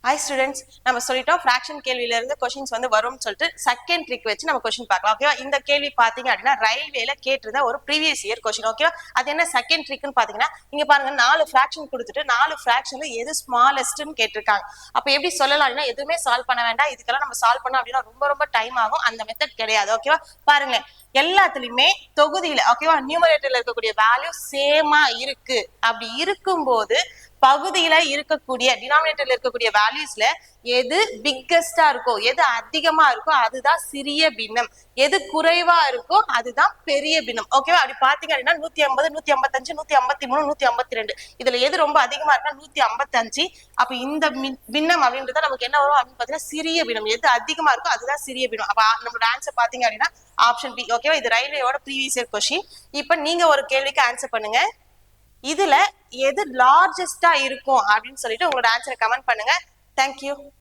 Hi students, நம்ம சொல்லிட்டோம் fraction கேள்வியில இருந்து கொஸ்டின்ஸ் வந்து வரும்னு சொல்லிட்டு செகண்ட் ட்ரிக் வச்சு நம்ம கொஸ்டின் பார்க்கலாம். ஓகேவா? இந்த கேள்வி பாத்தீங்க அப்படின்னா ரயில்வேல கேட்டிருந்த ஒரு ப்ரீவியஸ் இயர் கொஸ்டின். ஓகேவா? அது என்ன செகண்ட் ட்ரிக்னு பாத்தீங்கன்னா, இங்க பாருங்க 4 ஃபிராக்ஷன் கொடுத்துட்டு 4 ஃபிராக்ஷன்ல எது ஸ்மாலஸ்ட்னு கேட்டிருக்காங்க. அப்ப எப்படி சொல்லலாம் அப்படின்னா, எதுவுமே சால்வ் பண்ண வேண்டாம், இதுக்கெல்லாம் நம்ம சால்வ் பண்ணோம் அப்படின்னா ரொம்ப ரொம்ப டைம் ஆகும். அந்த மெத்தட் கிடையாது. ஓகேவா? பாருங்க, எல்லாத்துலயுமே தொகுதியில ஓகேவா நியூமரேட்டர்ல இருக்கக்கூடிய வேல்யூ சேமா இருக்கு. அப்படி இருக்கும்போது பகுதியில இருக்கக்கூடிய டினாமினேட்டர்ல இருக்கக்கூடிய வேல்யூஸ்ல எது பிக்கஸ்டா இருக்கோ, எது அதிகமா இருக்கோ அதுதான் சிறிய பின்னம், எது குறைவா இருக்கோ அதுதான் பெரிய பின்னம். ஓகேவா? அப்படி பாத்தீங்க அப்படின்னா 150, 155, 153, 152 இதுல எது ரொம்ப அதிகமா இருக்கா 155. அப்ப இந்த பின்னம் அப்படின்றத நமக்கு என்ன வரும் அப்படின்னு பாத்தீங்கன்னா சிறிய பின்னம். எது அதிகமா இருக்கோ அதுதான் சிறிய பின்னம். அப்ப நம்மளோட ஆன்சர் பாத்தீங்க அப்படின்னா ஆப்ஷன் பி. ஓகேவா? இது ரயில்வேயோட ப்ரீவியஸ் இயர் கொஸ்டின். இப்ப நீங்க ஒரு கேள்விக்கு ஆன்சர் பண்ணுங்க. இதுல எது லார்ஜஸ்டா இருக்கும் அப்படின்னு சொல்லிட்டு உங்களோட ஆன்சரை கமெண்ட் பண்ணுங்க. தேங்க்யூ.